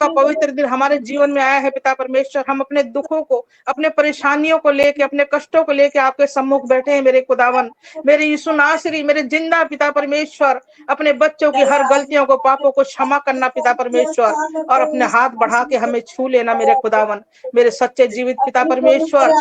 का पवित्र दिन हमारे जीवन में आया है पिता परमेश्वर। हम अपने दुखों को, अपने परेशानियों को लेके, अपने कष्टों को लेके आपके सम्मुख बैठे हैं मेरे खुदावन, मेरे यीशु नासरी, मेरे जिंदा पिता परमेश्वर। अपने बच्चों की हर गलतियों को, पापों को क्षमा करना पिता परमेश्वर, और अपने हाथ बढ़ा के हमें छू लेना मेरे खुदावन, मेरे सच्चे जीवित पिता परमेश्वर।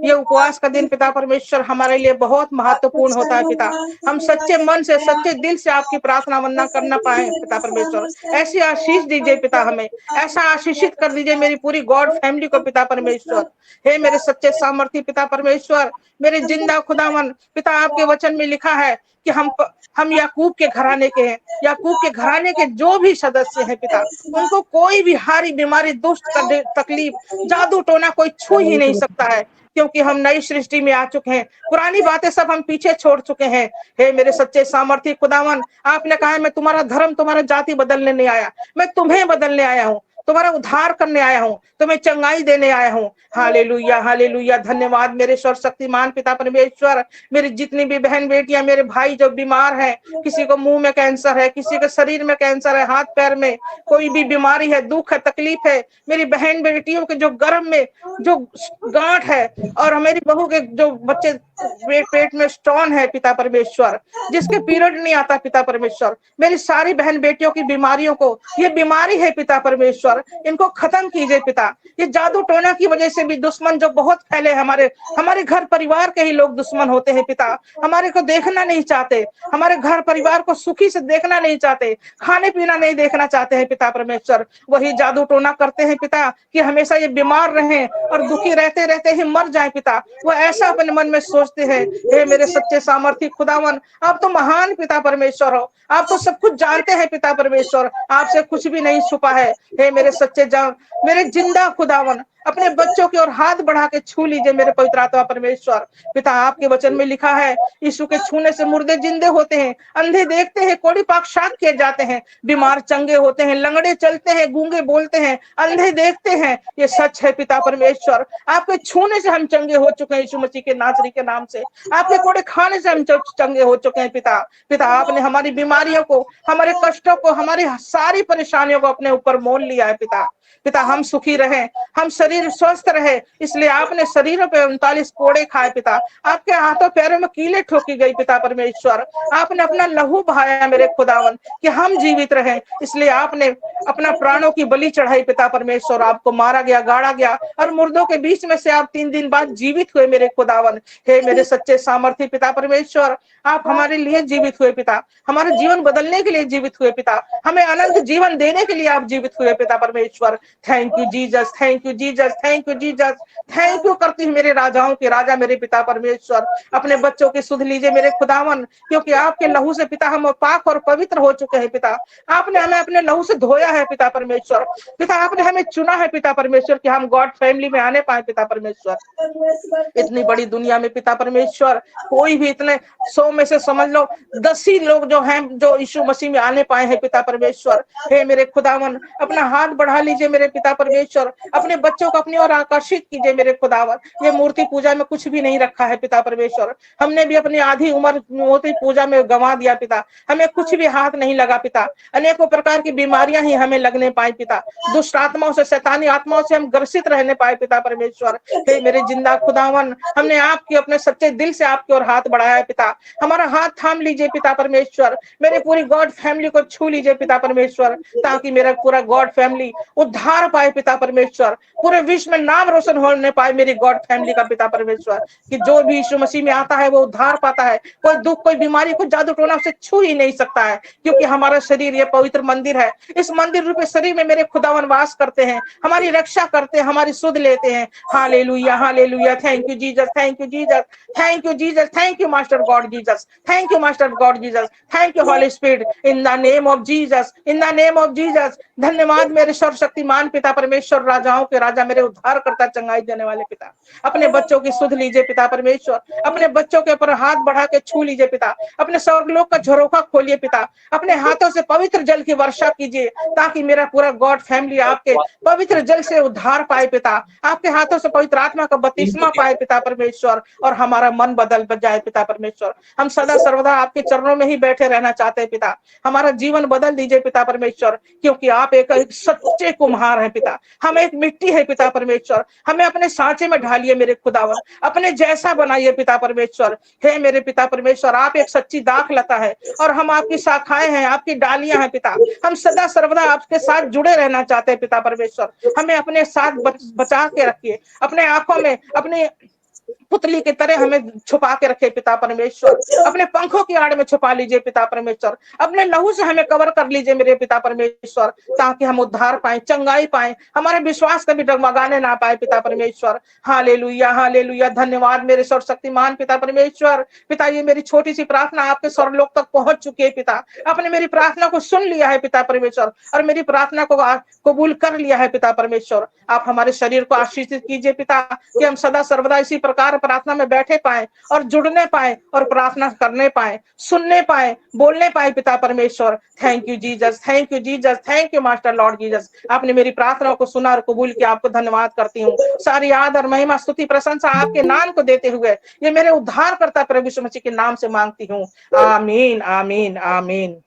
ये उपवास का दिन पिता परमेश्वर हमारे लिए बहुत महत्वपूर्ण होता है पिता। हम सच्चे मन से, सच्चे दिल से आपकी प्रार्थना वंदना करना पाए पिता परमेश्वर। ऐसी आशीष दीजिए पिता हमें, ऐसा आशीषित कर दीजिए मेरी पूरी गॉड फैमिली को पिता परमेश्वर। हे मेरे सच्चे सामर्थी पिता परमेश्वर, मेरे जिंदा खुदावन पिता, आपके वचन में लिखा है कि हम याकूब के घराने के हैं। याकूब के घराने के जो भी सदस्य हैं पिता, उनको कोई भी हारी बीमारी, दुष्ट तकलीफ, जादू टोना कोई छू ही नहीं सकता है, क्योंकि हम नई सृष्टि में आ चुके हैं। पुरानी बातें सब हम पीछे छोड़ चुके हैं। हे मेरे सच्चे सामर्थी खुदावन, आपने कहा है मैं तुम्हारा धर्म, तुम्हारा जाति बदलने नहीं आया, मैं तुम्हें बदलने आया हूँ, तुम्हारा उद्धार करने आया हूँ, तुम्हें चंगाई देने आया हूँ। Hallelujah, hallelujah. धन्यवाद मेरे सर्वशक्तिमान पिता परमेश्वर। मेरी जितनी भी बहन बेटियां, मेरे भाई जो बीमार हैं, किसी को मुंह में कैंसर है, किसी के शरीर में कैंसर है, हाथ पैर में कोई भी बीमारी है, दुख है, तकलीफ है, मेरी बहन बेटियों के जो गर्भ में जो गांठ है, और हमारी बहू के जो बच्चे पेट में स्टोन है पिता परमेश्वर, जिसके पीरियड नहीं आता पिता परमेश्वर, मेरी सारी बहन बेटियों की बीमारियों को, ये बीमारी है पिता परमेश्वर, इनको खत्म कीजिए पिता। ये जादू टोना की वजह से भी दुश्मन जो बहुत फैले, हमारे घर परिवार के ही लोग दुश्मन होते हैं पिता, हमारे को देखना नहीं चाहते, हमारे घर परिवार को सुखी से देखना नहीं चाहते, खाने पीना नहीं देखना चाहते हैं पिता परमेश्वर। वही जादू टोना करते हैं पिता कि हमेशा ये बीमार रहें और दुखी रहते रहते ही मर जाए पिता, वो ऐसा अपने मन में सोचते हैं। हे मेरे सच्चे सामर्थी खुदावन, आप तो महान पिता परमेश्वर हो, आप तो सब कुछ जानते हैं पिता परमेश्वर, आपसे कुछ भी नहीं छुपा है। हे मेरे सच्चे मेरे जिंदा खुदावन, अपने बच्चों की ओर हाथ बढ़ा के छू लीजिए मेरे पवित्र आत्मा परमेश्वर पिता। आपके वचन में लिखा है, यीशु के छूने से मुर्दे जिंदे होते हैं, अंधे देखते हैं, कोढ़ी पाक शाक किए जाते हैं, बीमार चंगे होते हैं, लंगड़े चलते हैं, गूंगे बोलते हैं, अंधे देखते हैं। ये सच है पिता परमेश्वर, आपके छूने से हम चंगे हो चुके हैं, यीशु मसीह के नासरी के नाम से। आपके कोड़े खाने से हम चंगे हो चुके हैं पिता। पिता, आपने हमारी बीमारियों को, हमारे कष्टों को, हमारी सारी परेशानियों को अपने ऊपर मोल लिया है पिता। पिता, हम सुखी रहे, हम शरीर स्वस्थ रहे, इसलिए आपने शरीरों पे 39 कोड़े खाए पिता, आपके हाथों पैरों में कीले ठोकी गई पिता परमेश्वर। आपने अपना लहू बहाया मेरे खुदावन कि हम जीवित रहे, इसलिए आपने अपना प्राणों की बलि चढ़ाई पिता परमेश्वर। आपको मारा गया, गाड़ा गया, और मुर्दों के बीच में से आप 3 दिन बाद जीवित हुए मेरे खुदावन। हे मेरे सच्चे सामर्थी पिता परमेश्वर, आप हमारे लिए जीवित हुए पिता, हमारे जीवन बदलने के लिए जीवित हुए पिता, हमें अनंत जीवन देने के लिए आप जीवित हुए पिता परमेश्वर। Thank you Jesus, thank you Jesus, thank you Jesus, thank you करती हूँ मेरे राजाओं के राजा मेरे पिता परमेश्वर। अपने बच्चों की सुध लीजिए मेरे खुदावन, क्योंकि आपके लहू से पिता हम पाक और पवित्र हो चुके हैं पिता। आपने हमें अपने लहू से धोया है पिता परमेश्वर। पिता, आपने हमें चुना है पिता परमेश्वर कि हम गॉड फैमिली में आने पाए पिता परमेश्वर। इतनी बड़ी दुनिया में पिता परमेश्वर, कोई भी इतने 100 में से समझ लो 10 ही लोग जो हैं जो यीशु मसीह में आने पाए हैं पिता परमेश्वर। हे मेरे खुदावन, अपना हाथ बढ़ा लीजिए मेरे पिता परमेश्वर, अपने बच्चों को अपनी ओर आकर्षित कीजिए मेरे खुदावन। ये मूर्ति पूजा में कुछ भी नहीं रखा है पिता परमेश्वर, हमने भी अपनी आधी उम्र मूर्ति पूजा में गंवा दिया पिता, हमें कुछ भी हाथ नहीं लगा पिता। अनेकों प्रकार की बीमारियां ही हमें लगने पाई पिता, दुष्ट आत्माओं से, शैतानी आत्माओं से हम ग्रसित रहने पाए पिता परमेश्वर। हे मेरे जिंदा खुदावन, हमने आपके अपने सच्चे दिल से आपकी ओर हाथ बढ़ाया है पिता, हमारा हाथ थाम लीजिए पिता परमेश्वर, मेरे पूरी गॉड फैमिली को छू लीजिए पिता परमेश्वर, ताकि मेरा पूरा गॉड फैमिली उद्धार पाए पिता परमेश्वर, पूरे विश्व में नाम रोशन होने पाए मेरी गॉड फैमिली का पिता परमेश्वर, कि जो भी यीशु मसीह में आता है वो उद्धार पाता है। कोई दुख, कोई बीमारी, कोई जादू टोना उसे छू ही नहीं सकता है, क्योंकि हमारा शरीर ये पवित्र मंदिर है। इस मंदिर रूपी शरीर में मेरे खुदावन वास करते हैं, हमारी रक्षा करते हैं, हमारी सुध लेते हैं। Hallelujah, hallelujah. Thank you Jesus, thank you Jesus, thank you Jesus, thank you master God Jesus, thank you master God Jesus, thank you holy spirit, in the name of Jesus, in the name of Jesus. धन्यवाद मेरे सर्वशक्तिमान पिता परमेश्वर, राजाओं के राजा मेरे उद्धार करता, चंगाई देने वाले पिता। अपने बच्चों की सुध लीजिए पिता परमेश्वर, अपने बच्चों के ऊपर हाथ बढ़ा के छू लीजिए पिता, अपने स्वर्गलोक का झरोखा खोलिए पिता, अपने हाथों से पवित्र जल की वर्षा कीजिए, ताकि मेरा पूरा गॉड फैमिली आपके पवित्र जल से उद्धार पाए पिता, आपके हाथों से पवित्र आत्मा का बपतिस्मा पाए पिता परमेश्वर, और हमारा मन बदल जाए पिता परमेश्वर। हम सदा सर्वदा आपके चरणों में ही बैठे रहना चाहते हैं पिता, हमारा जीवन बदल दीजिए पिता परमेश्वर, क्योंकि आप एक सच्चे कुम्हार हैं पिता, हम एक मिट्टी है पिता परमेश्वर, हमें अपने सांचे में ढालिए मेरे खुदावन, अपने जैसा बनाइए पिता परमेश्वर। हे मेरे पिता परमेश्वर, आप एक सच्ची दाख लता है और हम आपकी शाखाएं हैं, आपकी डालियां हैं पिता, हम सदा सर्वदा आपके साथ जुड़े रहना चाहते हैं पिता परमेश्वर। हमें अपने साथ बचा के रखिए, अपने आंखों में अपनी पुतली की तरह हमें छुपा के रखे पिता परमेश्वर, अपने पंखों की आड़ में छुपा लीजिए पिता परमेश्वर, अपने लहू से हमें कवर कर लीजिए मेरे पिता परमेश्वर, ताकि हम उद्धार पाए, चंगाई पाए, हमारे विश्वास कभी डगमगाने ना पाए पिता परमेश्वर। हालेलुया हालेलुया, धन्यवाद मेरे सर्वशक्तिमान पिता परमेश्वर। पिता, ये मेरी छोटी सी प्रार्थना आपके स्वर्गलोक तक पहुंच चुकी है पिता, आपने मेरी प्रार्थना को सुन लिया है पिता परमेश्वर, और मेरी प्रार्थना को कबूल कर लिया है पिता परमेश्वर। आप हमारे शरीर को आशीषित कीजिए पिता, कि हम सदा सर्वदा इसी प्रकार प्रार्थना में बैठे पाए और जुड़ने पाए और प्रार्थना करने पाए, सुनने पाए, बोलने पाए पिता परमेश्वर। Thank you Jesus, thank you Jesus, thank you master Lord Jesus, आपने मेरी प्रार्थना को सुना और कबूल किया, आपको धन्यवाद करती हूँ। सारी आदर महिमा स्तुति प्रशंसा आपके नाम को देते हुए ये मेरे उद्धार करता प्रभु यीशु मसीह के नाम से मांगती हूँ, आमीन आमीन आमीन।